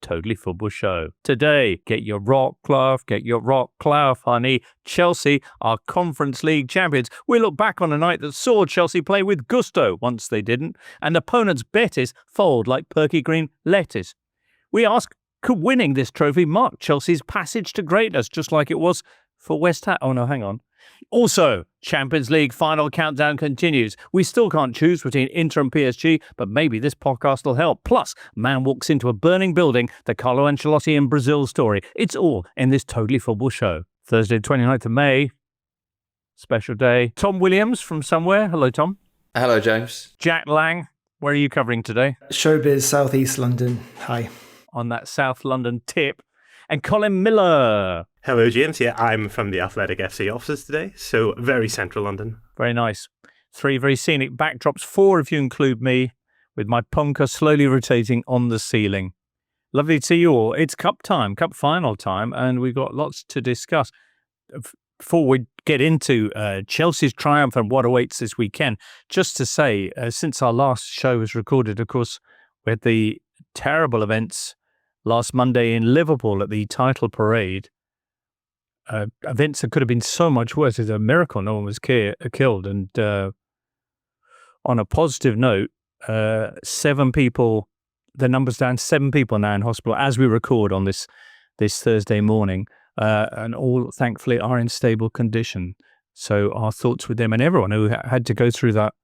Totally Football Show. Today, get your rock cloth, honey. Chelsea are Conference League champions. We look back on a night that saw Chelsea play with gusto once they didn't, and opponents' Betis fold like perky green lettuce. We ask, could winning this trophy mark Chelsea's passage to greatness, just like it was for West Ham? Oh no, hang on. Also, Champions League final countdown continues. We still can't choose between Inter and PSG, but maybe this podcast will help. Plus, man walks into a burning building, the Carlo Ancelotti and Brazil story. It's all in this Totally Football Show. Thursday, 29th of May. Special day. Tom Williams from somewhere. Hello, Tom. Hello, James. Jack Lang, where are you covering today? Showbiz, South East London. Hi. On that South London tip. And Colin Millar. Hello, James. Yeah, I'm from the Athletic FC offices today, so very central London. Very nice. 3 very scenic backdrops, 4 if you include me, with my punker slowly rotating on the ceiling. Lovely to see you all. It's cup time, cup final time, and we've got lots to discuss. Before we get into Chelsea's triumph and what awaits this weekend, just to say, since our last show was recorded, of course, we had the terrible events last Monday in Liverpool at the title parade. Events that could have been so much worse. It's a miracle no one was killed. And on a positive note, 7 people, the number's down, 7 people now in hospital as we record on this Thursday morning, and all thankfully are in stable condition. So our thoughts with them and everyone who had to go through that,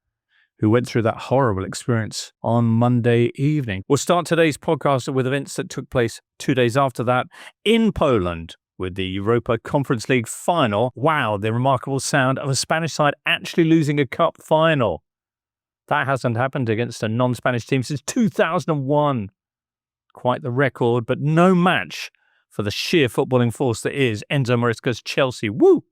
who went through that horrible experience on Monday evening. We'll start today's podcast with events that took place 2 days after that in Poland with the Europa Conference League final. Wow, the remarkable sound of a Spanish side actually losing a cup final. That hasn't happened against a non-Spanish team since 2001. Quite the record, but no match for the sheer footballing force that is Enzo Maresca's Chelsea. Woo!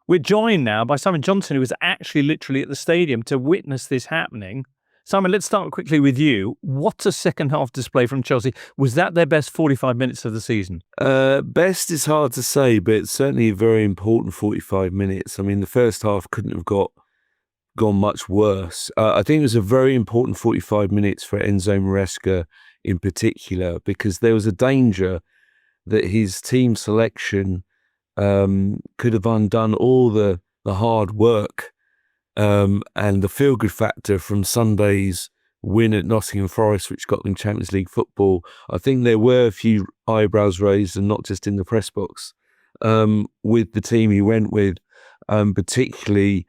We're joined now by Simon Johnson, who was actually literally at the stadium to witness this happening. Simon, let's start quickly with you. What a second half display from Chelsea. Was that their best 45 minutes of the season? Best is hard to say, but it's certainly a very important 45 minutes. I mean, the first half couldn't have gone much worse. I think it was a very important 45 minutes for Enzo Maresca in particular, because there was a danger that his team selection could have undone all the hard work and the feel-good factor from Sunday's win at Nottingham Forest, which got them Champions League football. I think there were a few eyebrows raised, and not just in the press box, with the team he went with, particularly,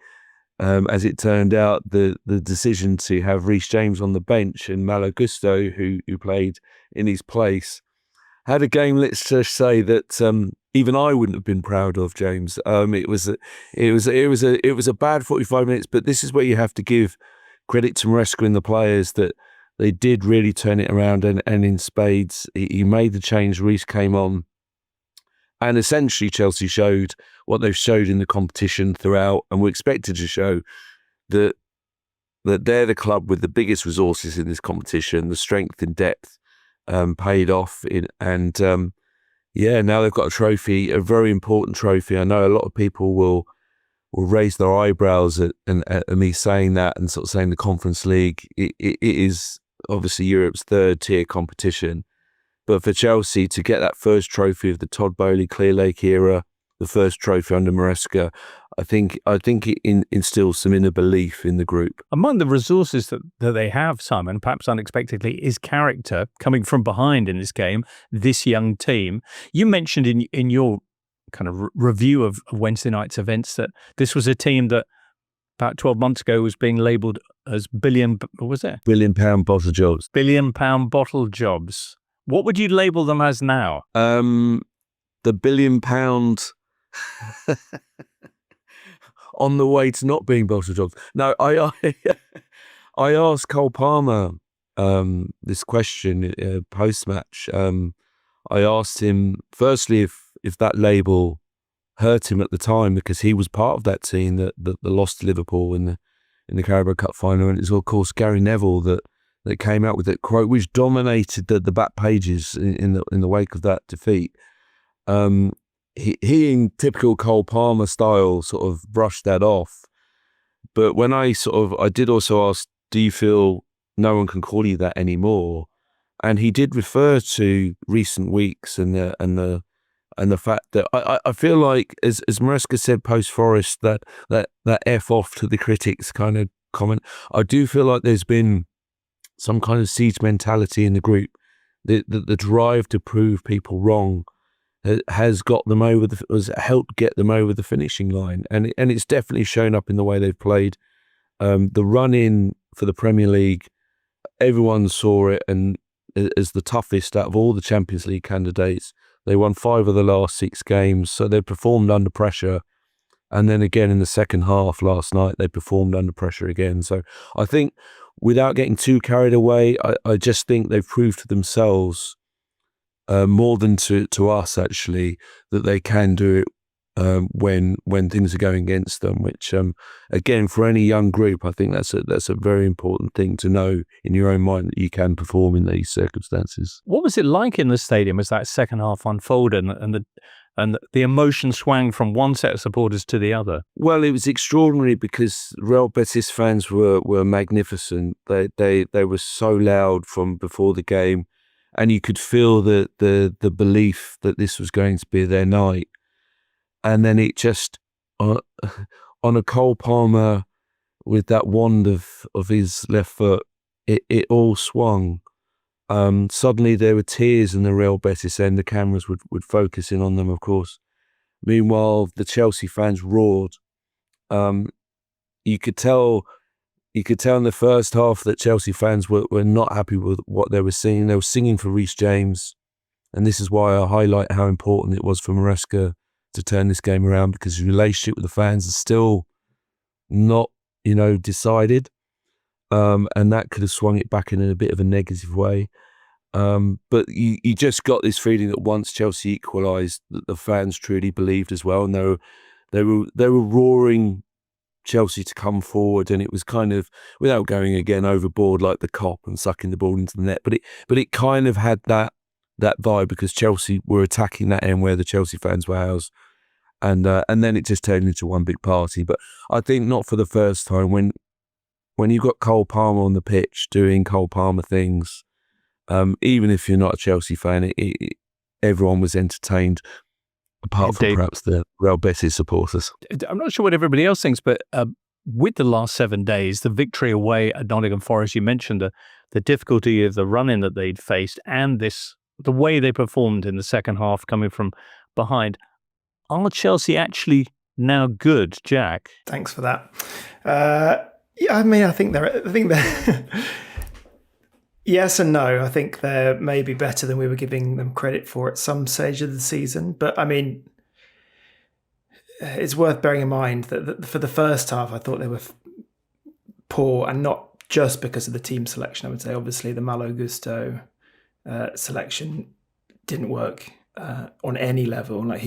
as it turned out, the decision to have Reece James on the bench and Malo Gusto, who played in his place, had a game, let's just say, that even I wouldn't have been proud of, James. It was a bad 45 minutes, but this is where you have to give credit to Maresca and the players that they did really turn it around, and in spades. He made the change. Reece came on, and essentially Chelsea showed what they've showed in the competition throughout, and were expected to show that they're the club with the biggest resources in this competition. The strength and depth paid off, now they've got a trophy, a very important trophy. I know a lot of people will raise their eyebrows at me saying that, and sort of saying the Conference League, it is obviously Europe's third tier competition. But for Chelsea to get that first trophy of the Todd Boehly Clear Lake era, the first trophy under Maresca, I think it instills some inner belief in the group. Among the resources that they have, Simon, perhaps unexpectedly, is character coming from behind in this game, this young team. You mentioned in your kind of review of Wednesday night's events that this was a team that about 12 months ago was being labelled as £1 billion bottle jobs. £1 billion bottle jobs. What would you label them as now? The £1 billion on the way to not being bottle jobs. No, I asked Cole Palmer this question post-match. I asked him, firstly, if that label hurt him at the time, because he was part of that team that lost to Liverpool in the Carabao Cup final, and it's of course Gary Neville that came out with that quote, which dominated the back pages in the wake of that defeat. He in typical Cole Palmer style sort of brushed that off. But when I did also ask, do you feel no one can call you that anymore? And he did refer to recent weeks and the fact that I feel like, as Maresca said post Forest, that F off to the critics kind of comment, I do feel like there's been some kind of siege mentality in the group. The drive to prove people wrong has got them has helped get them over the finishing line, and it's definitely shown up in the way they've played. The run in for the Premier League, everyone saw it, and as the toughest out of all the Champions League candidates. They won 5 of the last 6 games, so they performed under pressure. And then again in the second half last night, they performed under pressure again. So I think, without getting too carried away, I just think they've proved to themselves, more than to us actually, that they can do it when things are going against them, which again, for any young group, I think that's a very important thing to know in your own mind, that you can perform in these circumstances. What was it like in the stadium as that second half unfolded and the emotion swung from one set of supporters to the other? Well, it was extraordinary because Real Betis fans were magnificent. They were so loud from before the game, and you could feel the belief that this was going to be their night. And then it just, on a Cole Palmer with that wand of his left foot, it all swung. Suddenly there were tears in the Real Betis end. The cameras would focus in on them, of course. Meanwhile, the Chelsea fans roared. You could tell in the first half that Chelsea fans were not happy with what they were seeing. They were singing for Reece James. And this is why I highlight how important it was for Maresca to turn this game around, because his relationship with the fans is still not, decided. And that could have swung it back in a bit of a negative way. But you just got this feeling that once Chelsea equalised, that the fans truly believed as well. And they were roaring Chelsea to come forward, and it was kind of, without going again overboard like the cop and sucking the ball into the net, but it kind of had that vibe, because Chelsea were attacking that end where the Chelsea fans were housed, and then it just turned into one big party. But I think not for the first time, when you've got Cole Palmer on the pitch doing Cole Palmer things, even if you're not a Chelsea fan, everyone was entertained, apart from perhaps the Real Betis supporters. I'm not sure what everybody else thinks, but with the last 7 days, the victory away at Nottingham Forest, you mentioned the difficulty of the run-in that they'd faced, and the way they performed in the second half coming from behind. Are Chelsea actually now good, Jack? Thanks for that. Yeah, I think they're yes and no. I think they're maybe better than we were giving them credit for at some stage of the season. But it's worth bearing in mind that for the first half, I thought they were poor, and not just because of the team selection. I would say, obviously, the Malo Gusto selection didn't work on any level. Like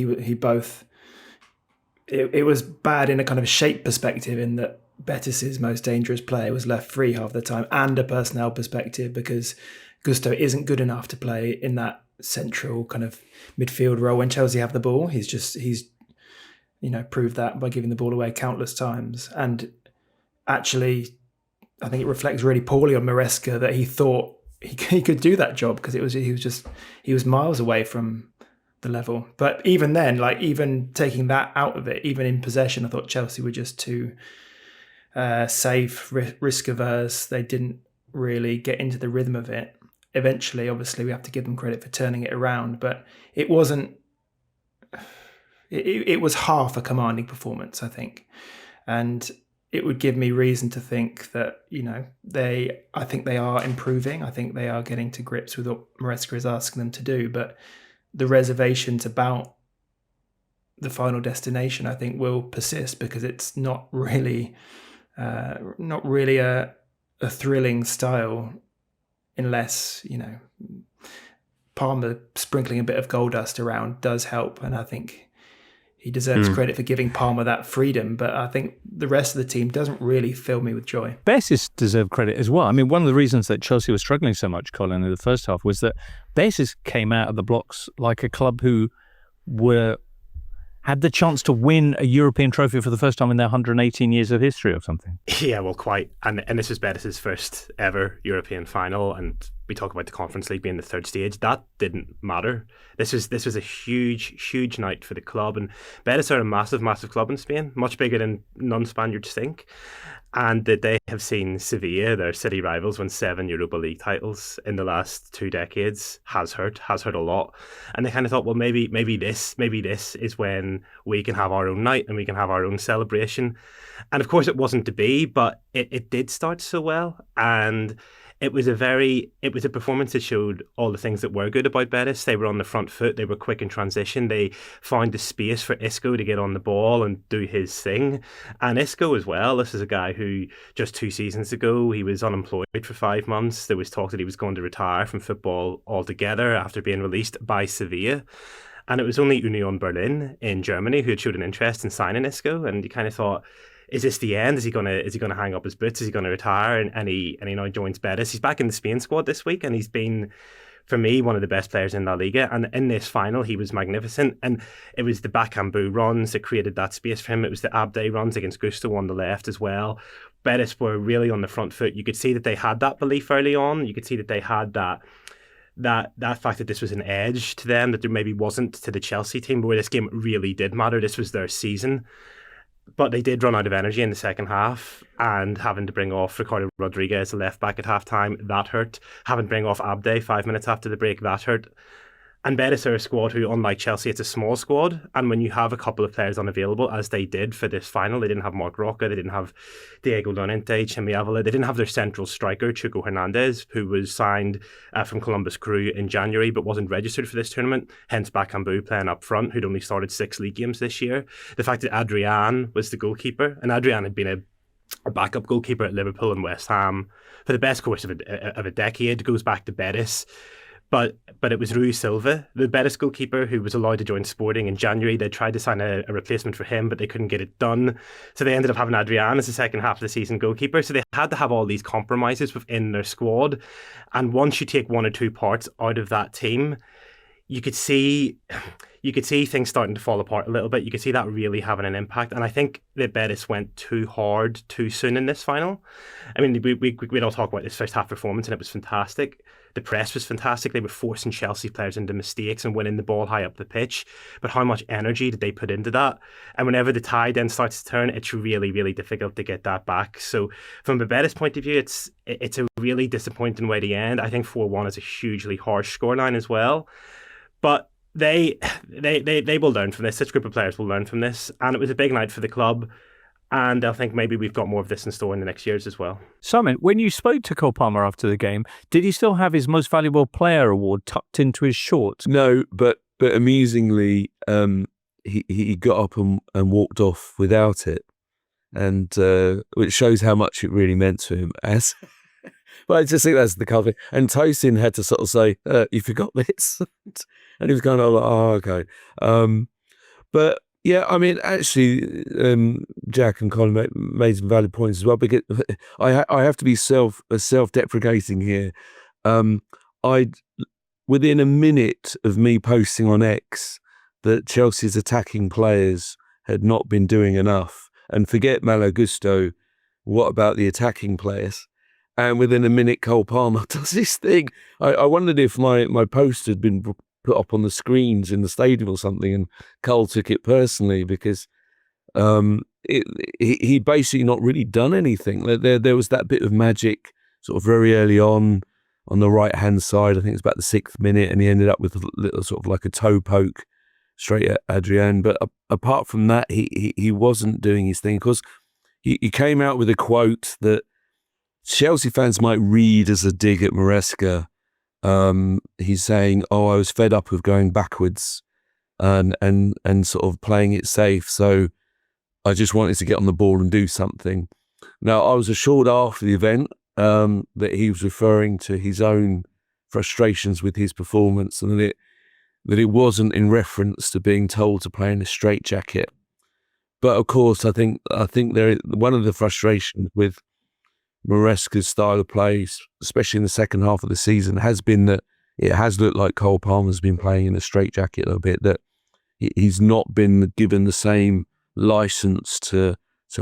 it was bad in a kind of shape perspective, in that Betis's most dangerous player was left free half the time, and a personnel perspective, because Gusto isn't good enough to play in that central kind of midfield role when Chelsea have the ball. He's proved that by giving the ball away countless times. And actually, I think it reflects really poorly on Maresca that he thought he could do that job, because he was miles away from the level. But even then, even taking that out of it, even in possession, I thought Chelsea were just too safe, risk averse. They didn't really get into the rhythm of it. Eventually, obviously, we have to give them credit for turning it around, but it wasn't. It was half a commanding performance, I think, and it would give me reason to think that I think they are improving. I think they are getting to grips with what Maresca is asking them to do, but the reservations about the final destination, I think, will persist, because it's not really a thrilling style, unless Palmer sprinkling a bit of gold dust around does help, and I think he deserves credit for giving Palmer that freedom, but I think the rest of the team doesn't really fill me with joy. Betis deserve credit as well. I mean, one of the reasons that Chelsea was struggling so much, Colin, in the first half was that Betis came out of the blocks like a club who had the chance to win a European trophy for the first time in their 118 years of history or something. Yeah, well, quite. And this was Betis' first ever European final, and we talk about the Conference League being the third stage. That didn't matter. This was a huge night for the club, and Betis are a massive club in Spain, much bigger than non-Spaniards think. And that they have seen Sevilla, their city rivals, win 7 Europa League titles in the last 2 decades has hurt a lot. And they kind of thought, well, maybe this is when we can have our own night and we can have our own celebration. And of course, it wasn't to be, but it did start so well. And it was a performance that showed all the things that were good about Betis. They were on the front foot. They were quick in transition. They found the space for Isco to get on the ball and do his thing. And Isco as well. This is a guy who just 2 seasons ago, he was unemployed for 5 months. There was talk that he was going to retire from football altogether after being released by Sevilla. And it was only Union Berlin in Germany who had showed an interest in signing Isco. And you kind of thought, is this the end? Is he gonna hang up his boots? Is he gonna retire? And he now joins Betis. He's back in the Spain squad this week, and he's been, for me, one of the best players in La Liga. And in this final, he was magnificent. And it was the Bakambu runs that created that space for him. It was the Abde runs against Gusto on the left as well. Betis were really on the front foot. You could see that they had that belief early on. You could see that they had that fact that this was an edge to them that there maybe wasn't to the Chelsea team, where this game really did matter. This was their season. But they did run out of energy in the second half, and having to bring off Ricardo Rodriguez, the left back at halftime, that hurt. Having to bring off Abde 5 minutes after the break, that hurt. And Betis are a squad who, unlike Chelsea, it's a small squad. And when you have a couple of players unavailable, as they did for this final, they didn't have Marc Roca, they didn't have Diego Llorente, Chimi Avila, they didn't have their central striker, Chuco Hernandez, who was signed from Columbus Crew in January, but wasn't registered for this tournament, hence Bakambu playing up front, who'd only started 6 league games this year. The fact that Adrian was the goalkeeper, and Adrian had been a backup goalkeeper at Liverpool and West Ham for the best course of a decade, goes back to Betis. But it was Rui Silva, the Betis goalkeeper, who was allowed to join Sporting in January. They tried to sign a replacement for him, but they couldn't get it done. So they ended up having Adrian as the second half of the season goalkeeper. So they had to have all these compromises within their squad. And once you take 1 or 2 parts out of that team, you could see things starting to fall apart a little bit. You could see that really having an impact. And I think that Betis went too hard too soon in this final. I mean, we'd all talk about this first half performance, and it was fantastic. The press was fantastic. They were forcing Chelsea players into mistakes and winning the ball high up the pitch. But how much energy did they put into that? And whenever the tide then starts to turn, it's really difficult to get that back. So from a Betis point of view, it's a really disappointing way to end. I think 4-1 is a hugely harsh scoreline as well. But they will learn from this. This group of players will learn from this. And it was a big night for the club. And I think maybe we've got more of this in store in the next years as well. Simon, when you spoke to Cole Palmer after the game, did he still have his Most Valuable Player award tucked into his shorts? No, but amusingly, he got up and walked off without it, and which shows how much it really meant to him. But I just think that's the cover. And Tosin had to sort of say, "You forgot this," and he was kind of like, "Oh, okay." But yeah, I mean, actually, Jack and Colin made some valid points as well. Because I have to be self-deprecating here. Within a minute of me posting on X that Chelsea's attacking players had not been doing enough, and forget Malo Gusto, what about the attacking players? And within a minute, Cole Palmer does this thing. I wondered if my post had been put up on the screens in the stadium or something, and Cole took it personally because he basically not really done anything. There was that bit of magic sort of very early on the right-hand side. I think it was about the 6th minute, and he ended up with a little sort of like a toe poke straight at Adrian. But apart from that, he wasn't doing his thing, because he came out with a quote that Chelsea fans might read as a dig at Maresca. He's saying, "Oh, I was fed up with going backwards and sort of playing it safe, so I just wanted to get on the ball and do something." Now, I was assured after the event that he was referring to his own frustrations with his performance, and that it wasn't in reference to being told to play in a straitjacket. But of course, I think one of the frustrations with Maresca's style of play, especially in the second half of the season, has been that it has looked like Cole Palmer's been playing in a straitjacket a little bit, that he's not been given the same license to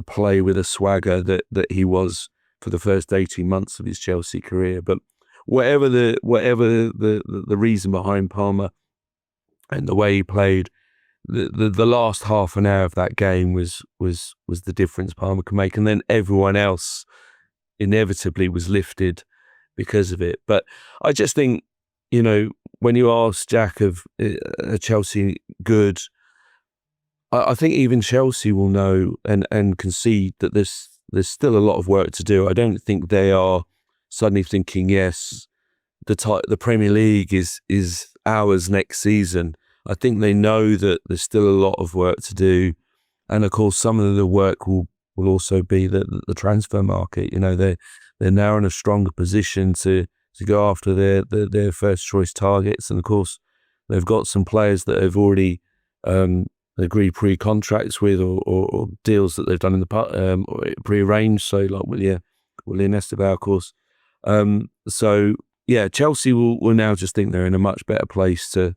play with a swagger that he was for the first 18 months of his Chelsea career. But whatever the reason behind Palmer and the way he played, the last half an hour of that game was the difference Palmer could make, and then everyone else inevitably was lifted because of it. But I just think, when you ask Jack of Chelsea good, I think even Chelsea will know and concede that there's still a lot of work to do. I don't think they are suddenly thinking, yes, the Premier League is ours next season. I think they know that there's still a lot of work to do, and of course some of the work will also be the transfer market. They're now in a stronger position to go after their first choice targets, and of course they've got some players that have already agreed pre-contracts with or deals that they've done in the pre-arranged. So like William Esteban, of course. So yeah, Chelsea will now just think they're in a much better place to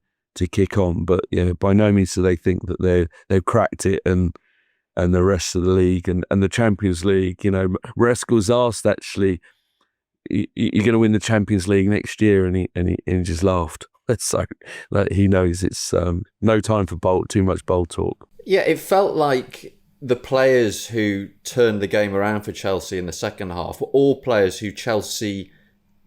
kick on, but by no means do they think that they've cracked it and the rest of the league and the Champions League. Maresca was asked, actually, you're going to win the Champions League next year, and he just laughed. So like, he knows it's no time for too much bold talk. Yeah, it felt like the players who turned the game around for Chelsea in the second half were all players who Chelsea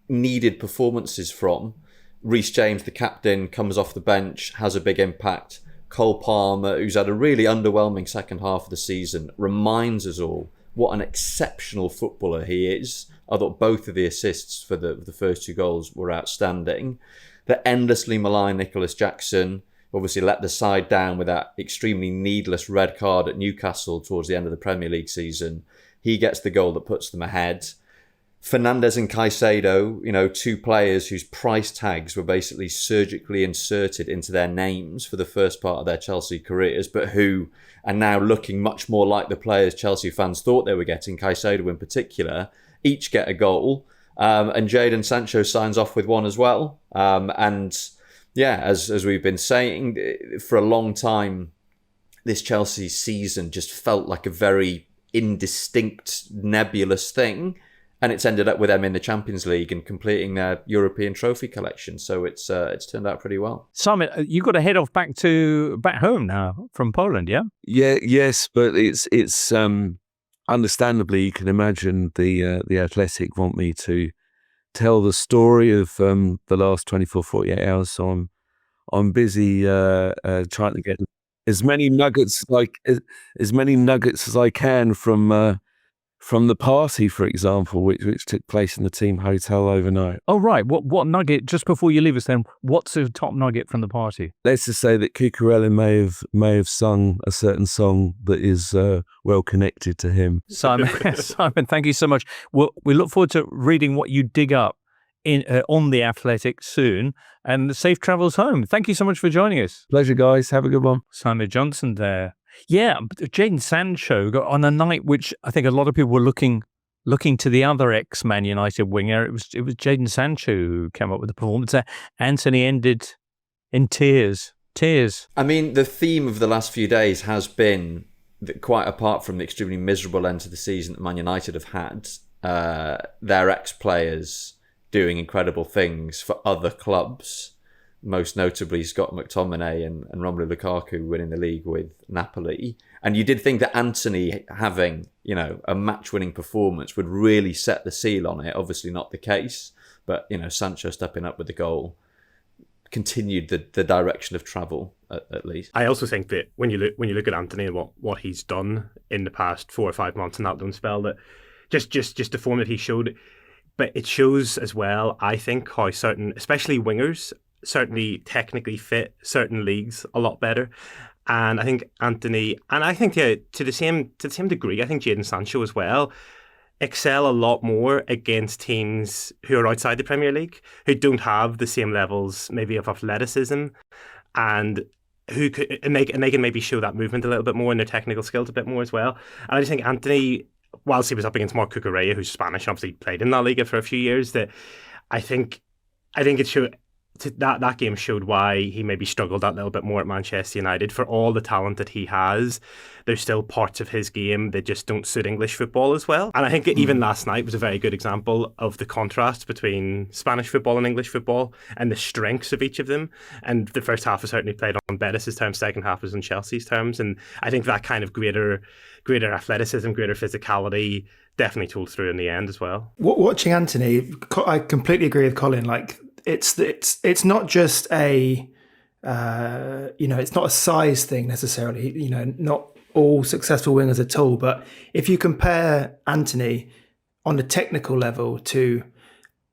needed performances from. Reece James, the captain, comes off the bench, has a big impact. Cole Palmer, who's had a really underwhelming second half of the season, reminds us all what an exceptional footballer he is. I thought both of the assists for the first two goals were outstanding. The endlessly maligned Nicholas Jackson obviously let the side down with that extremely needless red card at Newcastle towards the end of the Premier League season. He gets the goal that puts them ahead. Fernandes and Caicedo, two players whose price tags were basically surgically inserted into their names for the first part of their Chelsea careers, but who are now looking much more like the players Chelsea fans thought they were getting, Caicedo in particular, each get a goal. And Jadon Sancho signs off with one as well. And yeah, as we've been saying, for a long time, this Chelsea season just felt like a very indistinct, nebulous thing. And it's ended up with them in the Champions League and completing their European trophy collection. So it's turned out pretty well. Simon, you've got to head off back home now from Poland, yeah? Yeah, yes, but it's understandably, you can imagine the Athletic want me to tell the story of the last 24, 48 hours. So I'm busy trying to get as many nuggets as I can from the party, for example, which took place in the team hotel overnight. Oh, right. What nugget, just before you leave us then, what's the top nugget from the party? Let's just say that Cucurella may have sung a certain song that is well connected to him. Simon, thank you so much. We look forward to reading what you dig up on The Athletic soon, and safe travels home. Thank you so much for joining us. Pleasure, guys. Have a good one. Simon Johnson there. Yeah, Jadon Sancho got on a night which I think a lot of people were looking to the other ex-Man United winger. It was Jadon Sancho who came up with the performance there. Antony ended in tears. I mean, the theme of the last few days has been that, quite apart from the extremely miserable end to the season that Man United have had, their ex-players doing incredible things for other clubs. Most notably Scott McTominay and Romelu Lukaku winning the league with Napoli. And you did think that Antony having, a match-winning performance would really set the seal on it. Obviously not the case, but, Sancho stepping up with the goal continued the direction of travel, at least. I also think that when you look at Antony and what he's done in the past 4 or 5 months in that loan spell, that just the form that he showed, but it shows as well, I think, how certain, especially wingers, certainly technically fit certain leagues a lot better. And I think Antony, and I think to the same degree, I think Jadon Sancho as well, excel a lot more against teams who are outside the Premier League, who don't have the same levels maybe of athleticism, and who could and they can maybe show that movement a little bit more and their technical skills a bit more as well. And I just think Antony, whilst he was up against Marc Cucurella, who's Spanish, obviously played in La Liga for a few years, that I think it showed. that game showed why he maybe struggled that little bit more at Manchester United. For all the talent that he has, there's still parts of his game that just don't suit English football as well. And I think even last night was a very good example of the contrast between Spanish football and English football and the strengths of each of them. And the first half was certainly played on Betis' terms, second half was on Chelsea's terms. And I think that kind of greater athleticism, greater physicality definitely told through in the end as well. Watching Antony, I completely agree with Colin. Like, it's not just a it's not a size thing necessarily. Not all successful wingers at all. But if you compare Antony on a technical level to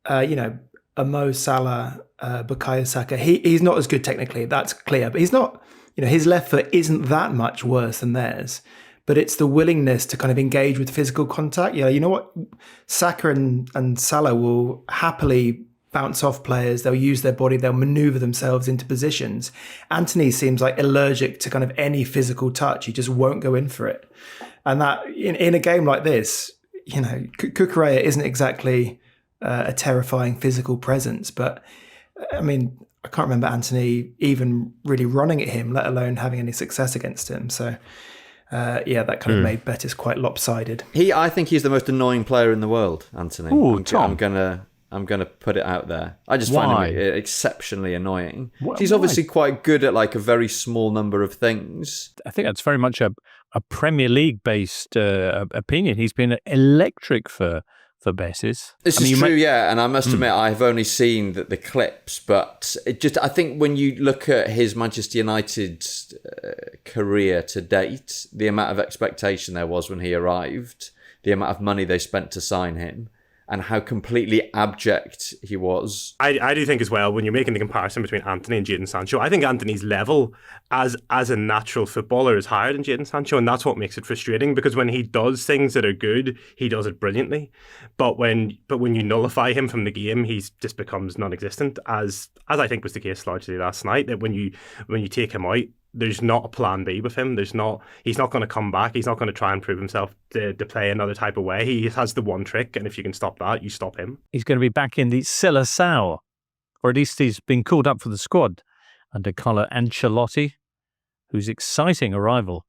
a Mo Salah, Bukayo Saka, he's not as good technically. That's clear. But he's not. His left foot isn't that much worse than theirs. But it's the willingness to kind of engage with physical contact. You know what? Saka and Salah will happily bounce off players. They'll use their body. They'll maneuver themselves into positions. Antony seems like allergic to kind of any physical touch. He just won't go in for it. And that in a game like this, Cucurella isn't exactly a terrifying physical presence. But I mean, I can't remember Antony even really running at him, let alone having any success against him. So that kind of made Betis quite lopsided. I think he's the most annoying player in the world, Antony. Ooh, Tom. I'm gonna put it out there. I just Why? find him exceptionally annoying. He's obviously quite good at like a very small number of things. I think that's very much a Premier League based opinion. He's been electric for Betis. This is true, yeah. And I must admit, I've only seen the clips, but I think when you look at his Manchester United career to date, the amount of expectation there was when he arrived, the amount of money they spent to sign him, and how completely abject he was. I do think as well, when you're making the comparison between Antony and Jadon Sancho, I think Antony's level as a natural footballer is higher than Jadon Sancho, and that's what makes it frustrating, because when he does things that are good, he does it brilliantly. But when you nullify him from the game, he just becomes non-existent, as I think was the case largely last night, that when you take him out, there's not a plan B with him. He's not going to come back. He's not going to try and prove himself to play another type of way. He has the one trick, and if you can stop that, you stop him. He's going to be back in the Seleção, or at least he's been called up for the squad under Carlo Ancelotti, whose exciting arrival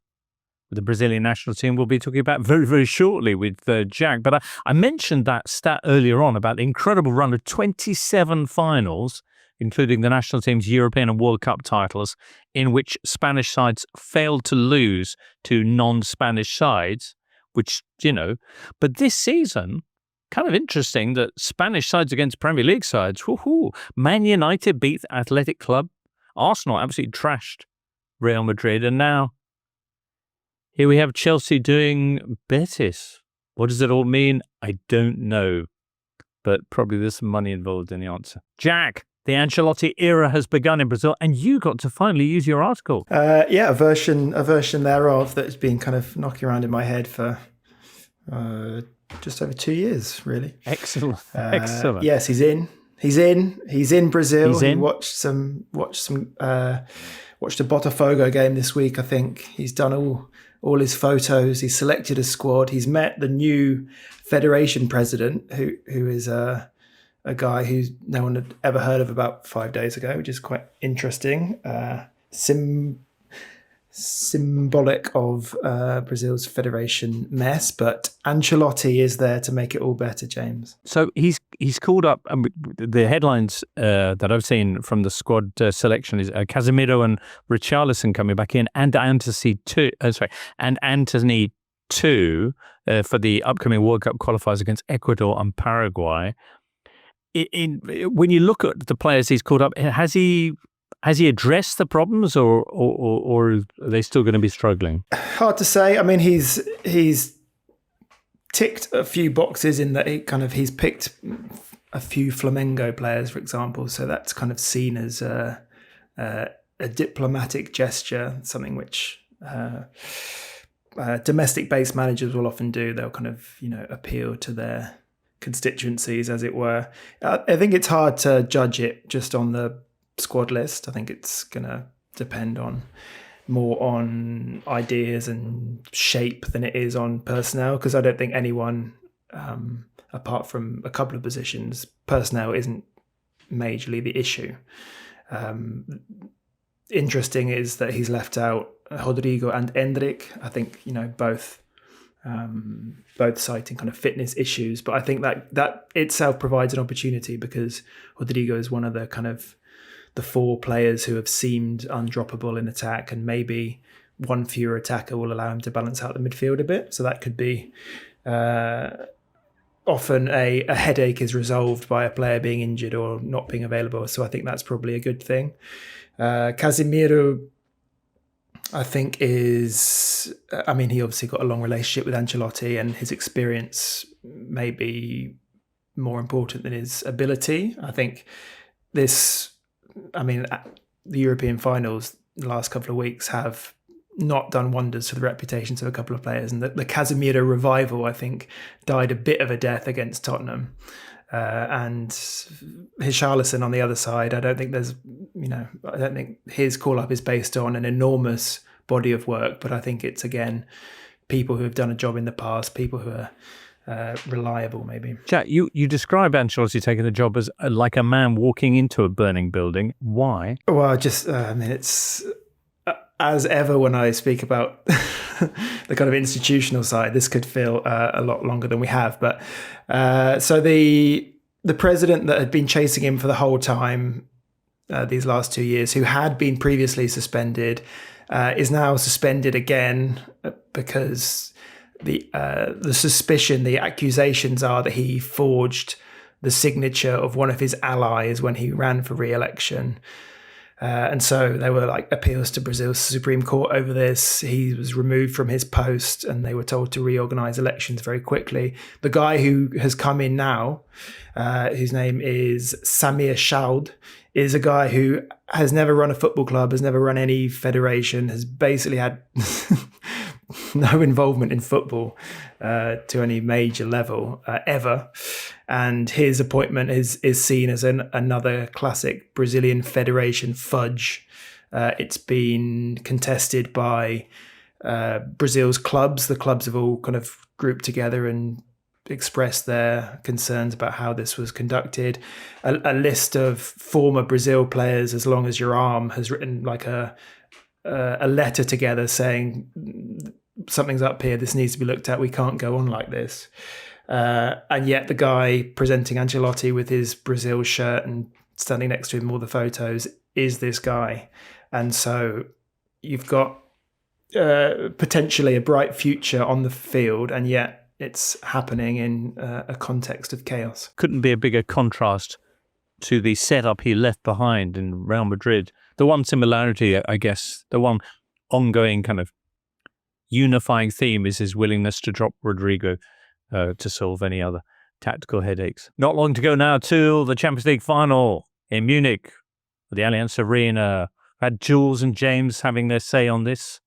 with the Brazilian national team we'll be talking about very, very shortly with Jack. But I mentioned that stat earlier on about the incredible run of 27 finals, including the national team's European and World Cup titles, in which Spanish sides failed to lose to non-Spanish sides, which, but this season, kind of interesting that Spanish sides against Premier League sides, Man United beat Athletic Club, Arsenal absolutely trashed Real Madrid, and now here we have Chelsea doing Betis. What does it all mean? I don't know, but probably there's some money involved in the answer. Jack, the Ancelotti era has begun in Brazil, and you got to finally use your article. A version thereof that's been kind of knocking around in my head for just over 2 years, really. Excellent. Excellent. Yes, he's in Brazil. He's in. He watched a Botafogo game this week. I think he's done all his photos. He's selected a squad. He's met the new federation president, who is a guy who no one had ever heard of about 5 days ago, which is quite interesting. Symbolic of Brazil's federation mess, but Ancelotti is there to make it all better, James. So he's called up. The headlines that I've seen from the squad selection is Casemiro and Richarlison coming back in, and Antony too for the upcoming World Cup qualifiers against Ecuador and Paraguay. When you look at the players he's called up, has he addressed the problems, or are they still going to be struggling? Hard to say. I mean, he's ticked a few boxes in that he's picked a few Flamengo players, for example. So that's kind of seen as a diplomatic gesture, something which domestic-based managers will often do. They'll kind of appeal to their constituencies, as it were. I think it's hard to judge it just on the squad list. I think it's going to depend more on ideas and shape than it is on personnel, because I don't think anyone, apart from a couple of positions, personnel isn't majorly the issue. Interesting is that he's left out Rodrigo and Endrick. I think, both citing kind of fitness issues, but I think that itself provides an opportunity because Rodrigo is one of the kind of the 4 players who have seemed undroppable in attack, and maybe one fewer attacker will allow him to balance out the midfield a bit. So that could be often a headache is resolved by a player being injured or not being available. So I think that's probably a good thing. Casemiro, I think he obviously got a long relationship with Ancelotti, and his experience may be more important than his ability. I think the European finals the last couple of weeks have not done wonders for the reputations of a couple of players, and the Casemiro revival, I think, died a bit of a death against Tottenham. And Richarlison on the other side, I don't think his call-up is based on an enormous body of work, but I think it's, again, people who have done a job in the past, people who are reliable, maybe. Jack, you describe Ancelotti taking the job as like a man walking into a burning building. Why? Well, it's... as ever, when I speak about the kind of institutional side, this could feel a lot longer than we have. But so the president that had been chasing him for the whole time, these last 2 years, who had been previously suspended, is now suspended again because the suspicion, the accusations are that he forged the signature of one of his allies when he ran for re-election. And so there were appeals to Brazil's Supreme Court over this. He was removed from his post and they were told to reorganize elections very quickly. The guy who has come in now, whose name is Samir Shoud, is a guy who has never run a football club, has never run any federation, has basically had no involvement in football to any major level ever. And his appointment is seen as another classic Brazilian federation fudge. It's been contested by Brazil's clubs. The clubs have all kind of grouped together and expressed their concerns about how this was conducted. A list of former Brazil players, as long as your arm, has written a letter together saying something's up here, this needs to be looked at, we can't go on like this. And yet the guy presenting Ancelotti with his Brazil shirt and standing next to him in all the photos is this guy. And so you've got potentially a bright future on the field, and yet it's happening in a context of chaos. Couldn't be a bigger contrast to the setup he left behind in Real Madrid. The one similarity, I guess, the one ongoing kind of unifying theme is his willingness to drop Rodrigo to solve any other tactical headaches. Not long to go now till the Champions League final in Munich, the Allianz Arena. Had Jules and James having their say on this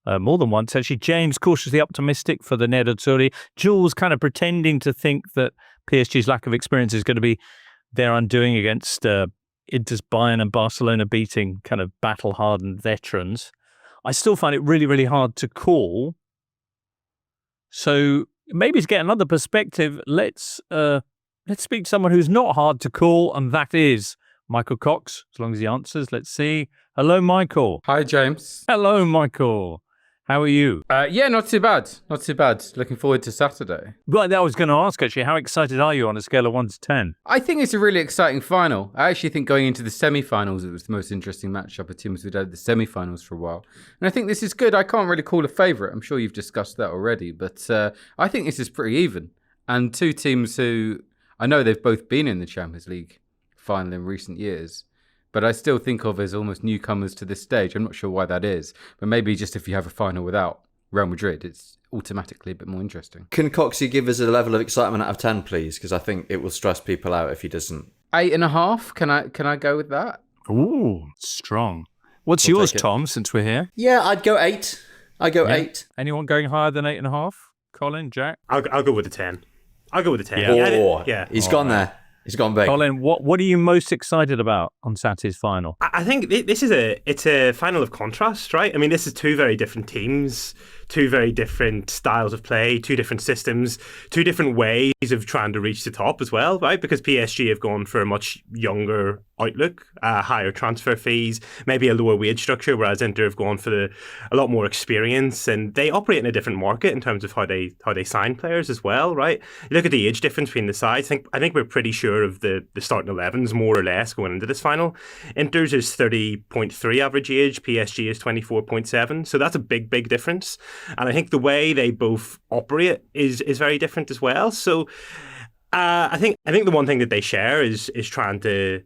more than once, actually. James cautiously optimistic for the Nerazzurri. Jules kind of pretending to think that PSG's lack of experience is going to be their undoing against Inter's Bayern and Barcelona beating kind of battle-hardened veterans. I still find it really, really hard to call. So maybe to get another perspective, let's speak to someone who's not hard to call, and that is Michael Cox, as long as he answers. Let's see. Hello, Michael. Hi, James. Hello, Michael. How are you? Yeah, not too bad. Not too bad. Looking forward to Saturday. Well, I was going to ask, actually, how excited are you on a scale of 1 to 10? I think it's a really exciting final. I actually think going into the semi-finals, it was the most interesting matchup of teams who'd had the semi-finals for a while. And I think this is good. I can't really call a favourite. I'm sure you've discussed that already. But I think this is pretty even. And two teams who, I know they've both been in the Champions League final in recent years, but I still think of as almost newcomers to this stage. I'm not sure why that is, but maybe just if you have a final without Real Madrid, it's automatically a bit more interesting. Can Coxie give us a level of excitement out of 10, please? Because I think it will stress people out if he doesn't. 8.5. Can I go with that? Ooh, strong. What's yours, Tom, since we're here? Yeah, I'd go 8. I go 8. Anyone going higher than 8.5? Colin, Jack? I'll go with a 10. I'll go with a 10. Yeah. He's gone there. He's gone big. Colin, what are you most excited about on Saturday's final? I think this is it's a final of contrast, right? I mean, this is two very different teams, two very different styles of play, two different systems, two different ways of trying to reach the top as well, right? Because PSG have gone for a much younger outlook, higher transfer fees, maybe a lower wage structure, whereas Inter have gone for a lot more experience, and they operate in a different market in terms of how they sign players as well, right? You look at the age difference between the sides. I think we're pretty sure of the starting 11s more or less going into this final. Inter's is 30.3 average age, PSG is 24.7, so that's a big difference. And I think the way they both operate is very different as well. So I think the one thing that they share is trying to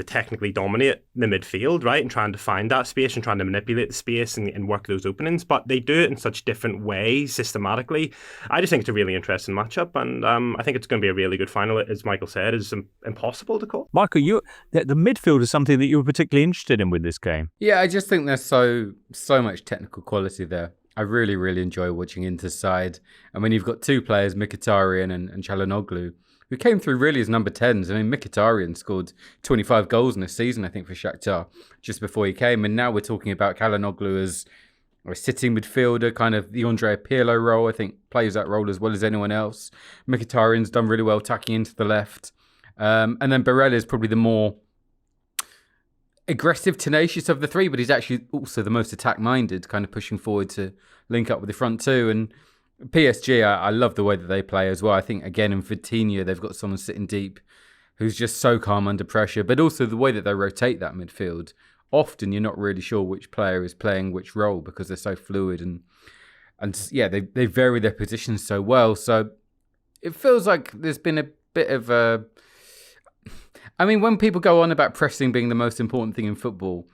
technically dominate the midfield, right, and trying to find that space and trying to manipulate the space and work those openings. But they do it in such different ways systematically. I just think it's a really interesting matchup, and I think it's going to be a really good final. As Michael said, is impossible to call. Michael, the midfield is something that you were particularly interested in with this game. Yeah, I just think there's so much technical quality there. I really enjoy watching Inter's side. And when you've got two players, Mkhitaryan and Çalhanoğlu, who came through really as number 10s. I mean, Mkhitaryan scored 25 goals in a season, I think, for Shakhtar just before he came. And now we're talking about Çalhanoğlu as a sitting midfielder, kind of the Andre Pirlo role. I think plays that role as well as anyone else. Mkhitaryan's done really well tacking into the left. And then Barella is probably the more aggressive, tenacious of the three, but he's actually also the most attack-minded, kind of pushing forward to link up with the front two. And PSG, I love the way that they play as well. I think, again, in Vitinha, they've got someone sitting deep who's just so calm under pressure, but also the way that they rotate that midfield. Often you're not really sure which player is playing which role because they're so fluid and yeah, they vary their positions so well. So it feels like there's been a bit of a... I mean, when people go on about pressing being the most important thing in football,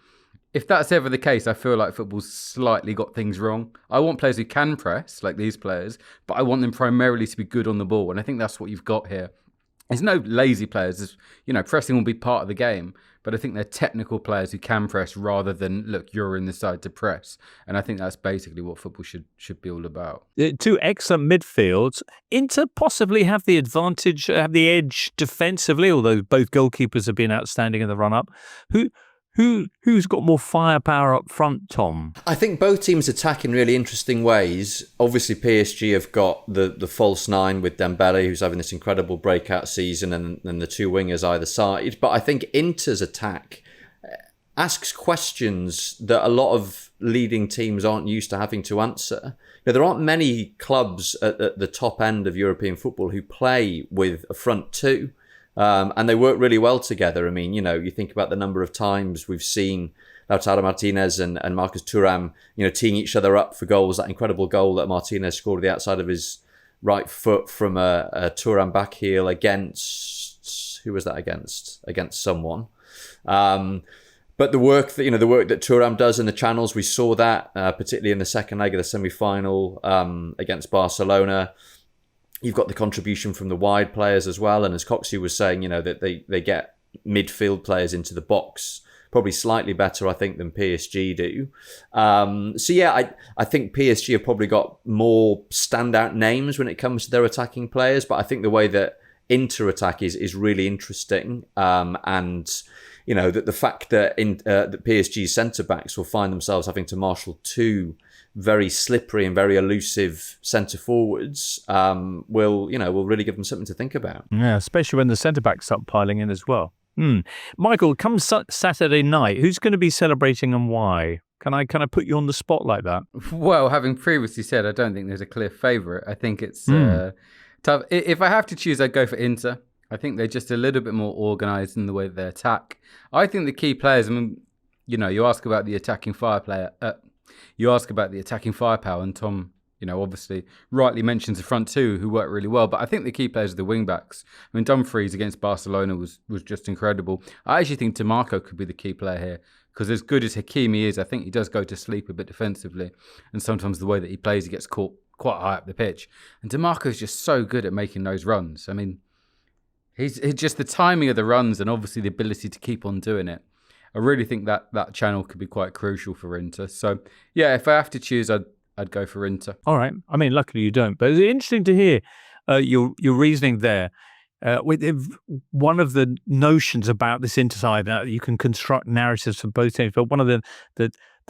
if that's ever the case, I feel like football's slightly got things wrong. I want players who can press, like these players, but I want them primarily to be good on the ball. And I think that's what you've got here. There's no lazy players. There's, pressing will be part of the game, but I think they're technical players who can press rather than, look, you're in the side to press. And I think that's basically what football should be all about. Two excellent midfields. Inter possibly have the advantage, have the edge defensively, although both goalkeepers have been outstanding in the run-up. Who's got more firepower up front, Tom? I think both teams attack in really interesting ways. Obviously, PSG have got the false nine with Dembele, who's having this incredible breakout season, and the two wingers either side. But I think Inter's attack asks questions that a lot of leading teams aren't used to having to answer. There aren't many clubs at the top end of European football who play with a front two. And they work really well together. I mean, you think about the number of times we've seen Lautaro Martinez and Marcus Thuram, teeing each other up for goals. That incredible goal that Martinez scored at the outside of his right foot from a Thuram back heel against... Who was that against? Against someone. But the work that Thuram does in the channels, we saw that, particularly in the second leg of the semi-final against Barcelona. You've got the contribution from the wide players as well. And as Coxie was saying, that they get midfield players into the box probably slightly better, I think, than PSG do. So yeah, I think PSG have probably got more standout names when it comes to their attacking players. But I think the way that Inter attack is really interesting. And that the fact that that PSG's centre-backs will find themselves having to marshal two very slippery and very elusive centre forwards will really give them something to think about. Yeah, especially when the centre backs start piling in as well. Michael, come Saturday night, who's going to be celebrating and why? Can I put you on the spot like that? Well, having previously said, I don't think there's a clear favourite. I think it's tough. If I have to choose, I'd go for Inter. I think they're just a little bit more organised in the way that they attack. I think the key players, you ask about the attacking firepower, and Tom, obviously rightly mentions the front two who work really well. But I think the key players are the wing backs. I mean, Dumfries against Barcelona was just incredible. I actually think DiMarco could be the key player here because as good as Hakimi is, I think he does go to sleep a bit defensively, and sometimes the way that he plays, he gets caught quite high up the pitch. And DiMarco is just so good at making those runs. I mean, he's just the timing of the runs and obviously the ability to keep on doing it. I really think that channel could be quite crucial for Inter. So, yeah, if I have to choose, I'd go for Inter. All right. I mean, luckily you don't. But it's interesting to hear your reasoning there. one of the notions about this Interside, you can construct narratives for both teams, but one of the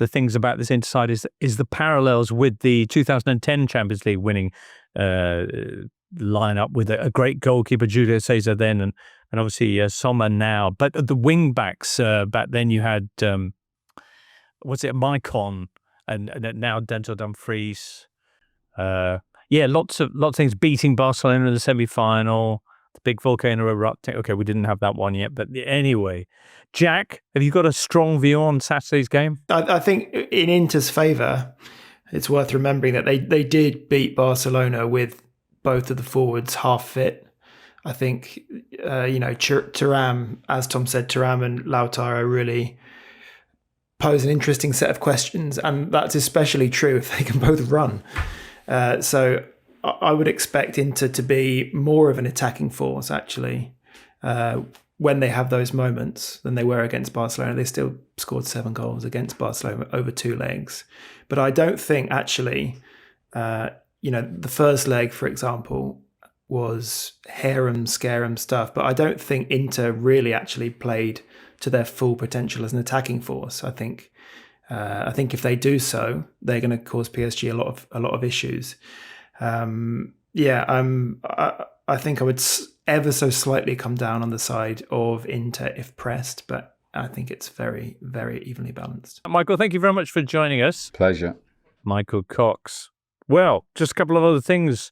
things about this Interside is the parallels with the 2010 Champions League winning lineup with a great goalkeeper, Julio Cesar then, and obviously Sommer now. But the wing backs back then, you had Maicon and now Denzel Dumfries. Lots of things, beating Barcelona in the semi-final, the big volcano erupting. Okay, we didn't have that one yet, but anyway. Jack, have you got a strong view on Saturday's game? I think in Inter's favour, it's worth remembering that they did beat Barcelona with both of the forwards half fit. I think, Thuram, as Tom said, Thuram and Lautaro really pose an interesting set of questions, and that's especially true if they can both run. So I would expect Inter to be more of an attacking force, actually, when they have those moments than they were against Barcelona. They still scored 7 goals against Barcelona over 2 legs. But I don't think, actually, the first leg, for example, was harem-scarem stuff. But I don't think Inter really actually played to their full potential as an attacking force. I think if they do so, they're going to cause PSG a lot of issues. I think I would ever so slightly come down on the side of Inter if pressed, but I think it's very, very evenly balanced. Michael, thank you very much for joining us. Pleasure. Michael Cox. Well, just a couple of other things,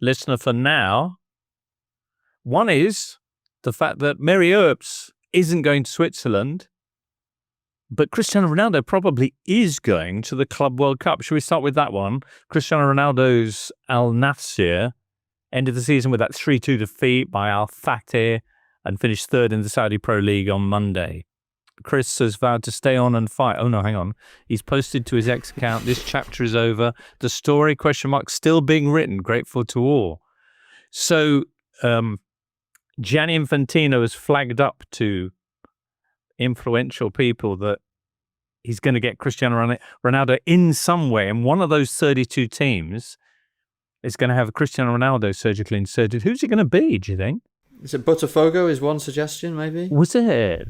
listener, for now. One is the fact that Mary Earps isn't going to Switzerland, but Cristiano Ronaldo probably is going to the Club World Cup. Should we start with that one? Cristiano Ronaldo's Al Nassr ended the season with that 3-2 defeat by Al Fateh and finished third in the Saudi Pro League on Monday. Chris has vowed to stay on and fight. Oh, no, hang on. He's posted to his X account, "This chapter is over. The story, ? Still being written. Grateful to all." So, Gianni Infantino has flagged up to influential people that he's going to get Cristiano Ronaldo in some way. And one of those 32 teams is going to have Cristiano Ronaldo surgically inserted. Who's it going to be, do you think? Is it Botafogo is one suggestion, maybe? Was it?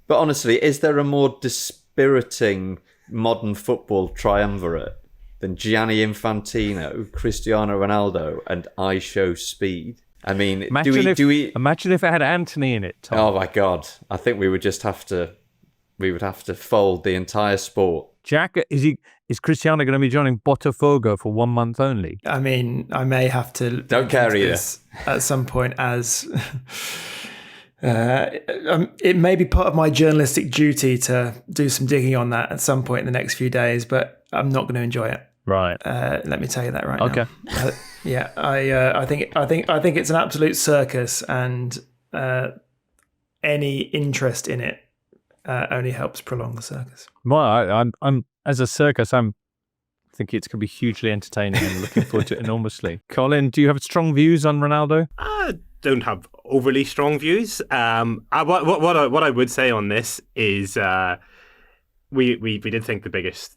But honestly, is there a more dispiriting modern football triumvirate than Gianni Infantino, Cristiano Ronaldo, and I Show Speed? I mean, imagine if it had Antony in it, Tom. Oh my God. I think we would have to fold the entire sport. Jack, is Cristiano going to be joining Botafogo for 1 month only? I mean, I may have to don't carry this at some point as it may be part of my journalistic duty to do some digging on that at some point in the next few days, but I'm not going to enjoy it. Right. Let me tell you that right now. Okay. I think it's an absolute circus, and any interest in it only helps prolong the circus. Well, I'm as a circus, I think it's going to be hugely entertaining and looking forward to it enormously. Colin, do you have strong views on Ronaldo? I don't have overly strong views. What I would say on this is we did think the biggest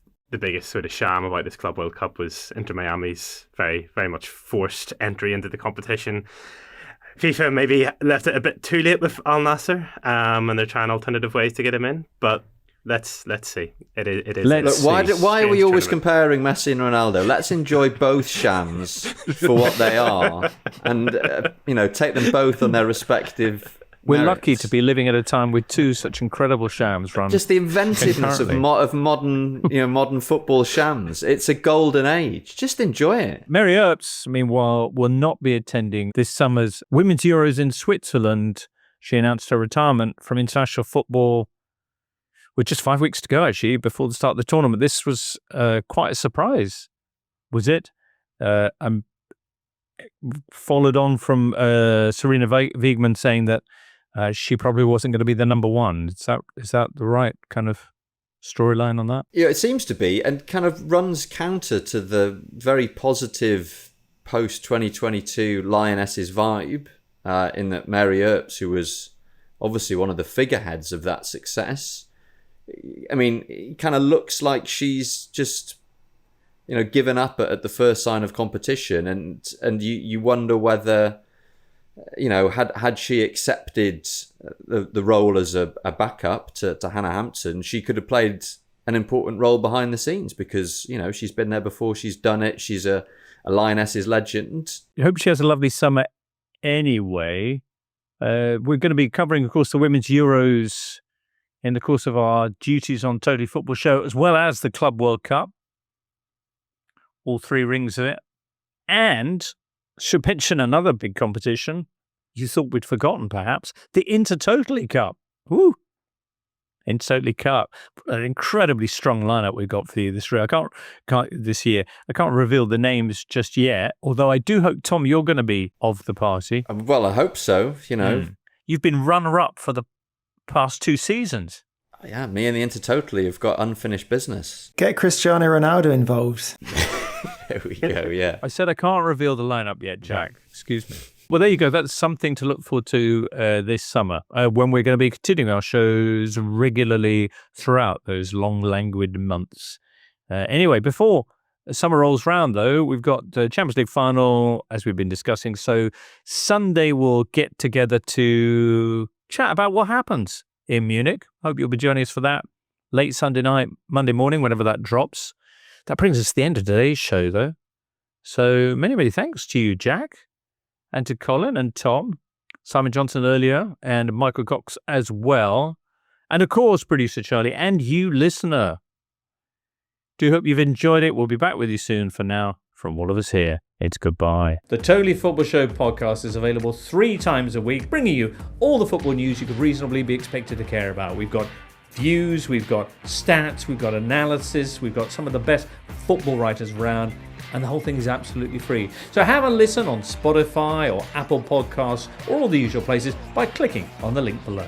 sort of sham about this Club World Cup was Inter Miami's very, very much forced entry into the competition. FIFA maybe left it a bit too late with Al Nassr, and they're trying alternative ways to get him in. But let's see. It is. Look, why are we always comparing Messi and Ronaldo? Let's enjoy both shams for what they are, and take them both on their respective. We're merits. lucky to be living at a time with two such incredible shams run. Just the inventiveness of modern football shams. It's a golden age. Just enjoy it. Mary Earps, meanwhile, will not be attending this summer's Women's Euros in Switzerland. She announced her retirement from international football with just 5 weeks to go, actually, before the start of the tournament. This was quite a surprise, was it? Followed on from Serena Wiegmann saying that she probably wasn't going to be the number one. Is that the right kind of storyline on that? Yeah, it seems to be, and kind of runs counter to the very positive post-2022 Lionesses vibe, in that Mary Earps, who was obviously one of the figureheads of that success, I mean, it kind of looks like she's just given up at the first sign of competition, and you wonder whether had she accepted the role as a backup to Hannah Hampton, she could have played an important role behind the scenes because, she's been there before, she's done it, she's a Lionesses legend. I hope she has a lovely summer anyway. We're going to be covering, of course, the Women's Euros in the course of our duties on Totally Football Show, as well as the Club World Cup. All 3 rings of it. And should mention another big competition you thought we'd forgotten, perhaps, the Intertotally Cup. Woo! Intertotally Cup. An incredibly strong lineup we've got for you this year. I can't reveal the names just yet, although I do hope, Tom, you're going to be of the party. Well, I hope so, You've been runner-up for the past 2 seasons. Yeah, me and the Intertotally have got unfinished business. Get Cristiano Ronaldo involved. There we go, yeah. I said I can't reveal the lineup yet, Jack. Excuse me. Well, there you go. That's something to look forward to this summer when we're going to be continuing our shows regularly throughout those long, languid months. Anyway, before summer rolls round, though, we've got the Champions League final, as we've been discussing. So Sunday we'll get together to chat about what happens in Munich. Hope you'll be joining us for that. Late Sunday night, Monday morning, whenever that drops. That brings us to the end of today's show, though. So many, many thanks to you, Jack, and to Colin and Tom, Simon Johnson earlier, and Michael Cox as well. And of course, producer Charlie, and you, listener. Do hope you've enjoyed it. We'll be back with you soon. For now, from all of us here, it's goodbye. The Totally Football Show podcast is available 3 times a week, bringing you all the football news you could reasonably be expected to care about. We've got views, we've got stats, we've got analysis, we've got some of the best football writers around, and the whole thing is absolutely free. So have a listen on Spotify or Apple Podcasts or all the usual places by clicking on the link below.